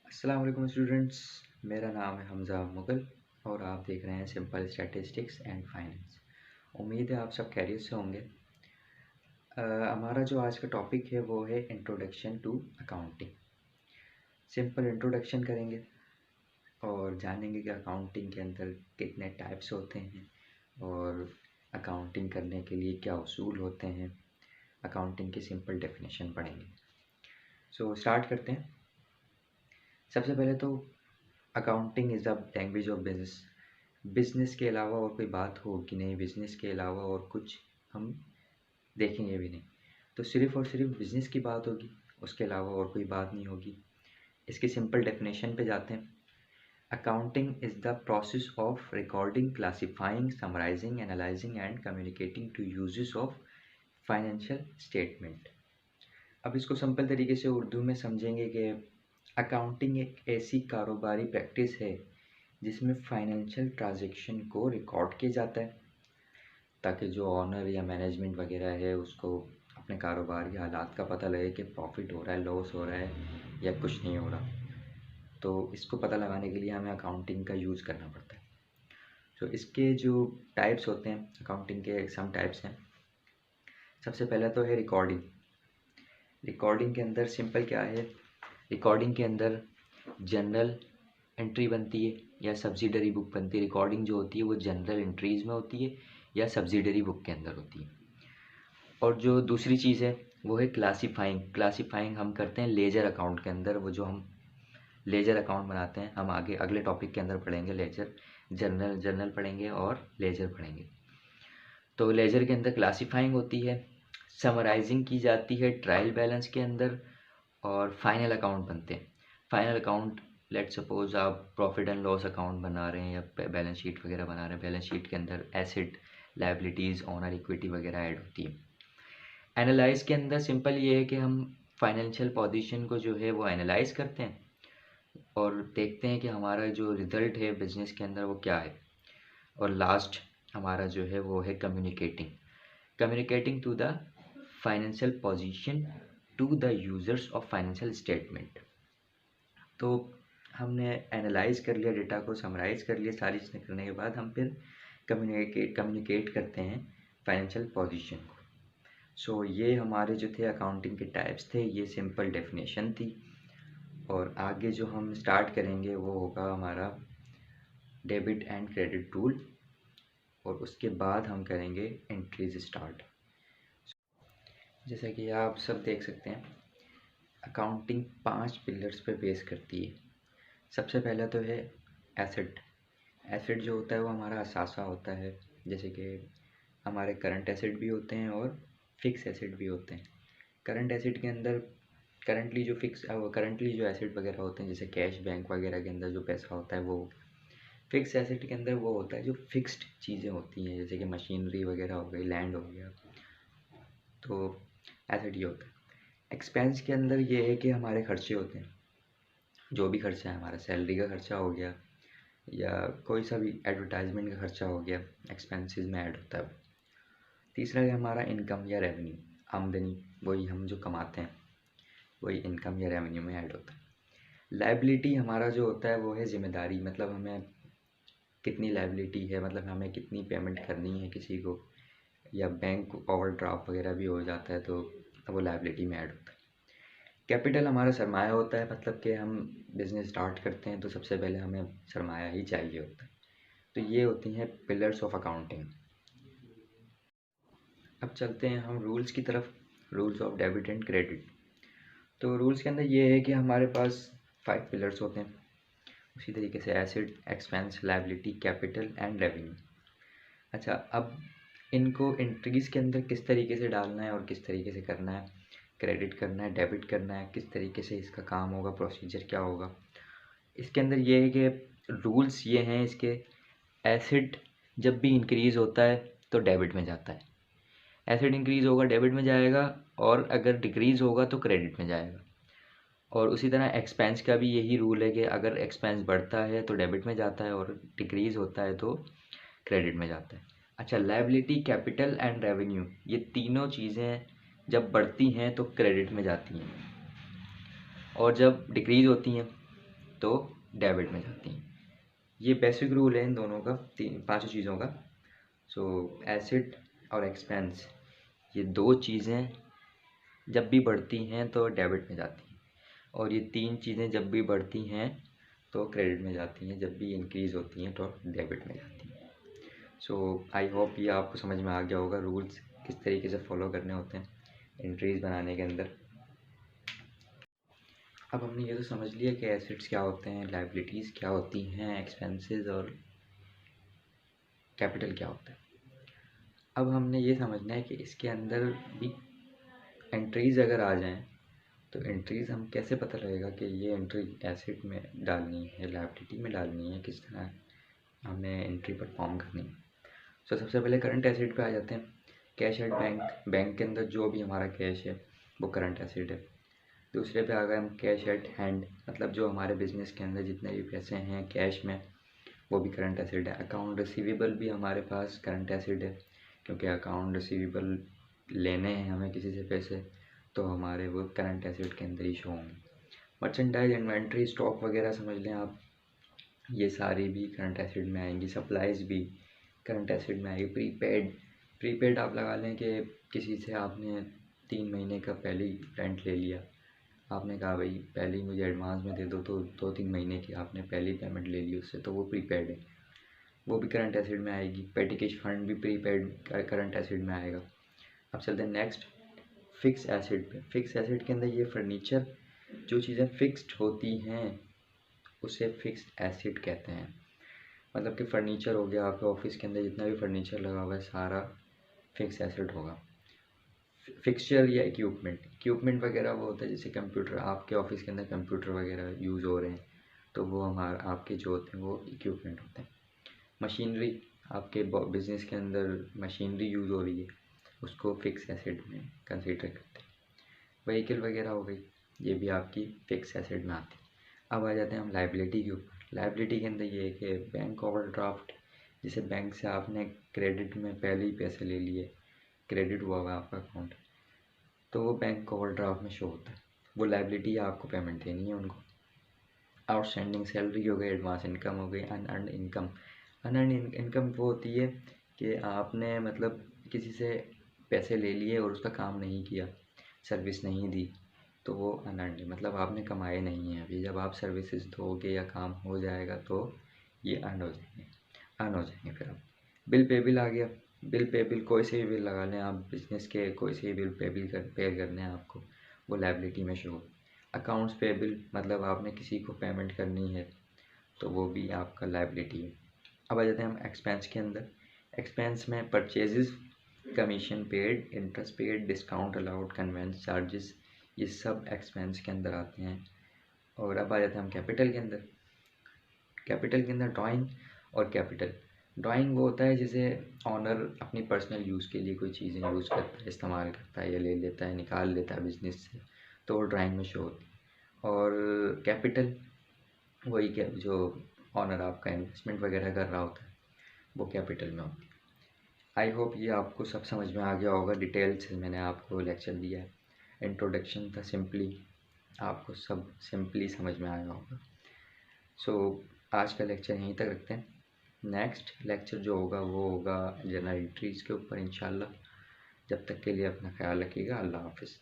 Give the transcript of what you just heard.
अस्सलाम वालेकुम स्टूडेंट्स। मेरा नाम है हमज़ा मुगल और आप देख रहे हैं सिंपल स्टैटिस्टिक्स एंड फाइनेंस। उम्मीद है आप सब खैरियत से होंगे। हमारा जो आज का टॉपिक है वो है introduction to accounting. Simple introduction करेंगे और जानेंगे कि अकाउंटिंग के अंदर कितने टाइप्स होते हैं और अकाउंटिंग करने के लिए क्या उसूल होते हैं। अकाउंटिंग की सिंपल डेफिनेशन पढ़ेंगे। सो स्टार्ट करते हैं। सबसे पहले तो accounting is the language of business. Business के अलावा और कोई बात हो कि नहीं, बिजनेस के अलावा और कुछ हम देखेंगे भी नहीं, तो सिर्फ़ और सिर्फ बिजनेस की बात होगी, उसके अलावा और कोई बात नहीं होगी। इसकी सिंपल डेफिनेशन पे जाते हैं। Accounting is the process of recording, classifying, summarising, analysing and communicating to यूजेस ऑफ फाइनेंशियल स्टेटमेंट। अब इसको सिंपल तरीके से उर्दू में समझेंगे कि अकाउंटिंग एक ऐसी कारोबारी प्रैक्टिस है जिसमें फाइनेंशियल ट्रांजैक्शन को रिकॉर्ड किया जाता है ताकि जो ऑनर या मैनेजमेंट वगैरह है उसको अपने कारोबार के हालात का पता लगे कि प्रॉफिट हो रहा है, लॉस हो रहा है या कुछ नहीं हो रहा। तो इसको पता लगाने के लिए हमें अकाउंटिंग का यूज़ करना पड़ता है। तो इसके जो टाइप्स होते हैं, अकाउंटिंग के सम टाइप्स हैं। सबसे पहला तो है रिकॉर्डिंग। रिकॉर्डिंग के अंदर सिंपल क्या है, रिकॉर्डिंग के अंदर जनरल एंट्री बनती है या सब्सिडरी बुक बनती है। रिकॉर्डिंग जो होती है वो जनरल एंट्रीज़ में होती है या सब्सिडरी बुक के अंदर होती है। और जो दूसरी चीज़ है वो है क्लासीफाइंग। क्लासीफाइंग हम करते हैं लेजर अकाउंट के अंदर। वो जो हम लेजर अकाउंट बनाते हैं, हम आगे अगले टॉपिक के अंदर पढ़ेंगे। लेजर जनरल पढ़ेंगे और लेजर पढ़ेंगे। तो लेजर के अंदर क्लासीफाइंग होती है, समराइजिंग की जाती है ट्रायल बैलेंस के अंदर, और फाइनल अकाउंट बनते हैं। फाइनल अकाउंट, लेट सपोज आप प्रॉफिट एंड लॉस अकाउंट बना रहे हैं या बैलेंस शीट वगैरह बना रहे हैं। बैलेंस शीट के अंदर एसेट, लायबिलिटीज़, ऑनर इक्विटी वगैरह ऐड होती है। एनालाइज के अंदर सिंपल ये है कि हम फाइनेंशियल पोजीशन को जो है वो एनालाइज करते हैं और देखते हैं कि हमारा जो रिज़ल्ट है बिजनेस के अंदर वो क्या है। और लास्ट हमारा जो है वो है communicating. Communicating to the financial position to the users of financial statement. तो हमने एनालाइज कर लिया डेटा को, समराइज़ कर लिया, सारी चीज़ें करने के बाद हम फिर कम्युनिकेट करते हैं फाइनेंशियल पोजीशन को। सो ये हमारे जो थे अकाउंटिंग के टाइप्स थे, ये सिंपल डेफिनेशन थी। और आगे जो हम स्टार्ट करेंगे वो होगा हमारा डेबिट एंड क्रेडिट रूल, और उसके बाद हम करेंगे एंट्रीज स्टार्ट। जैसा कि आप सब देख सकते हैं, अकाउंटिंग 5 पिलर्स पे बेस करती है। सबसे पहला तो है एसेट। एसेट जो होता है वो हमारा असासा होता है। जैसे कि हमारे करंट एसेट भी होते हैं और फिक्स एसेट भी होते हैं। करंट एसेट के अंदर करंटली जो एसेट वगैरह होते हैं, जैसे कैश बैंक वगैरह के अंदर जो पैसा होता है वो। फिक्स एसेट के अंदर वो होता है जो फिक्स्ड चीज़ें होती हैं, जैसे कि मशीनरी वगैरह हो गई, लैंड हो गया। तो एसेट ये होता है। एक्सपेंस के अंदर ये है कि हमारे खर्चे होते हैं, जो भी खर्चा है हमारा, सैलरी का खर्चा हो गया या कोई सा भी एडवर्टाइजमेंट का खर्चा हो गया, एक्सपेंसेस में ऐड होता है। तीसरा है हमारा इनकम या रेवेन्यू, आमदनी, वही हम जो कमाते हैं वही इनकम या रेवेन्यू में ऐड होता है। लायबिलिटी हमारा जो होता है वो है ज़िम्मेदारी, मतलब हमें कितनी लायबिलिटी है, मतलब हमें कितनी पेमेंट करनी है किसी को, या बैंक ओवरड्राफ्ट वगैरह भी हो जाता है तो वो लायबिलिटी में ऐड होता है। कैपिटल हमारा सरमाया होता है, मतलब कि हम बिज़नेस स्टार्ट करते हैं तो सबसे पहले हमें सरमाया ही चाहिए होता है। तो ये होती हैं पिलर्स ऑफ अकाउंटिंग। अब चलते हैं हम रूल्स की तरफ, rules of debit and credit. तो रूल्स के अंदर ये है कि हमारे पास 5 पिलर्स होते हैं, उसी तरीके से asset, expense, liability, capital and revenue. अच्छा, अब इनको एंट्रीज़ के अंदर किस तरीके से डालना है और किस तरीके से करना है, क्रेडिट करना है, डेबिट करना है, किस तरीके से इसका काम होगा, प्रोसीजर क्या होगा। इसके अंदर ये है कि रूल्स ये हैं इसके, एसेट जब भी इंक्रीज़ होता है तो डेबिट में जाता है, एसेट इंक्रीज़ होगा डेबिट में जाएगा, और अगर डिक्रीज़ होगा तो क्रेडिट में जाएगा। और उसी तरह एक्सपेंस का भी यही रूल है कि अगर एक्सपेंस बढ़ता है तो डेबिट में जाता है और डिक्रीज़ होता है तो क्रेडिट में जाता है। अच्छा, लायबिलिटी, कैपिटल एंड रेवेन्यू, ये तीनों चीज़ें जब बढ़ती हैं तो क्रेडिट में जाती हैं, और जब डिक्रीज़ होती हैं तो डेबिट में जाती हैं। ये बेसिक रूल है इन दोनों का, पांचों चीज़ों का। सो एसेट और एक्सपेंस, ये दो चीज़ें जब भी बढ़ती हैं तो डेबिट में जाती हैं, और ये तीन चीज़ें जब भी बढ़ती हैं तो क्रेडिट में जाती हैं, जब भी इंक्रीज़ होती हैं तो डेबिट में जाती हैं। सो आई होप ये आपको समझ में आ गया होगा रूल्स किस तरीके से फॉलो करने होते हैं एंट्रीज बनाने के अंदर। अब हमने ये तो समझ लिया कि एसेट्स क्या होते हैं, लायबिलिटीज़ क्या होती हैं, एक्सपेंसेस और कैपिटल क्या होता है। अब हमने ये समझना है कि इसके अंदर भी एंट्रीज़ अगर आ जाएं तो एंट्रीज़ हम कैसे पता लगेगा कि ये एंट्री एसेट में डालनी है, लायबिलिटी में डालनी है, किस तरह हमें एंट्री परफॉर्म करनी है। सो सबसे पहले करंट एसेट पे आ जाते हैं। कैश एट बैंक, बैंक के अंदर जो भी हमारा कैश है वो करंट एसेट है। दूसरे पे आ गए हम कैश एट हैंड, मतलब जो हमारे बिजनेस के अंदर जितने भी पैसे हैं कैश में वो भी करंट एसेट है। अकाउंट रिसीवेबल भी हमारे पास करंट एसेट है, क्योंकि अकाउंट रिसीवेबल लेने हैं हमें किसी से पैसे, तो हमारे वो करंट एसेट के अंदर ही शो होंगे। मर्चेंडाइज, इन्वेंट्री, स्टॉक वगैरह समझ लें आप, ये सारी भी करंट एसेट में आएंगी। सप्लाईज भी करंट एसेट में आएगी। प्रीपेड, प्रीपेड आप लगा लें कि किसी से आपने 3 महीने का पहले ही रेंट ले लिया, आपने कहा भाई पहले ही मुझे एडवांस में दे दो, तो 2-3 महीने की आपने पहले ही पेमेंट ले ली उससे, तो वो प्रीपेड है, वो भी करंट एसेट में आएगी। पेटी कैश फंड भी प्रीपेड करंट एसेट में आएगा। अब चलते हैं नेक्स्ट फिक्स एसेट पे। फिक्स एसेट के अंदर ये फर्नीचर, जो चीज़ें फिक्स्ड होती हैं उसे फिक्स्ड एसेट कहते हैं। मतलब कि फर्नीचर हो गया, आपके ऑफिस के अंदर जितना भी फर्नीचर लगा हुआ है सारा फिक्स एसेट होगा। फिक्सचर या इक्विपमेंट वगैरह वो होता है, जैसे कंप्यूटर, आपके ऑफिस के अंदर कंप्यूटर वगैरह यूज़ हो रहे हैं तो वो हमारे आपके जो होते हैं वो इक्विपमेंट होते हैं। मशीनरी, आपके बिजनेस के अंदर मशीनरी यूज़ हो रही है, उसको फिक्स एसेट में कंसीडर करते हैं। व्हीकल वगैरह हो गई, ये भी आपकी फिक्स एसेट में आती है। अब आ जाते हैं हम लाइबिलिटी के ऊपर। लाइबिलिटी के अंदर ये है कि बैंक ओवरड्राफ्ट, जैसे बैंक से आपने क्रेडिट में पहले ही पैसे ले लिए, क्रेडिट हुआ हुआ आपका अकाउंट, तो वो बैंक ओवरड्राफ्ट में शो होता है, वो लाइबिलिटी है, आपको पेमेंट देनी है उनको। आउटस्टैंडिंग सैलरी हो गई, एडवांस इनकम हो गई, अनअर्न्ड इनकम। अनअर्न्ड इनकम वो होती है कि आपने मतलब किसी से पैसे ले लिए और उसका काम नहीं किया, सर्विस नहीं दी, तो वो अनअर्न्ड है, मतलब आपने कमाए नहीं हैं अभी। जब आप सर्विसेज दोगे या काम हो जाएगा तो ये अर्न हो जाएंगे। फिर आप बिल पे बिल आ गया। बिल पे बिल, कोई से भी बिल लगा लें आप, बिजनेस के कोई से भी बिल पे करने हैं आपको, वो लाइबिलिटी में शो। अकाउंट्स पेबल, मतलब आपने किसी को पेमेंट करनी है तो वो भी आपका लाइबिलिटी है। अब आ जाते हैं हम एक्सपेंस के अंदर। एक्सपेंस में purchases, commission paid, interest paid, discount allowed, conveyance charges, ये सब एक्सपेंस के अंदर आते हैं। और अब आ जाते हैं हम कैपिटल के अंदर। कैपिटल के अंदर ड्राइंग और कैपिटल। ड्राइंग वो होता है जैसे ऑनर अपनी पर्सनल यूज़ के लिए कोई चीज़ें यूज़ करता है, इस्तेमाल करता है या ले लेता है, निकाल लेता है बिजनेस से, तो वो ड्राइंग में शो होती है। और कैपिटल वही क्या, जो ऑनर आपका इन्वेस्टमेंट वगैरह कर रहा होता है, वो कैपिटल में होती है। आई होप ये आपको सब समझ में आ गया होगा, डिटेल से मैंने आपको लेक्चर दिया है। इंट्रोडक्शन था सिंपली, आपको सब सिंपली समझ में आया होगा। सो आज का लेक्चर यहीं तक रखते हैं। नेक्स्ट लेक्चर जो होगा वो होगा जनरल एंट्रीज़ के ऊपर इंशाल्लाह। जब तक के लिए अपना ख्याल रखिएगा। अल्लाह हाफिज़।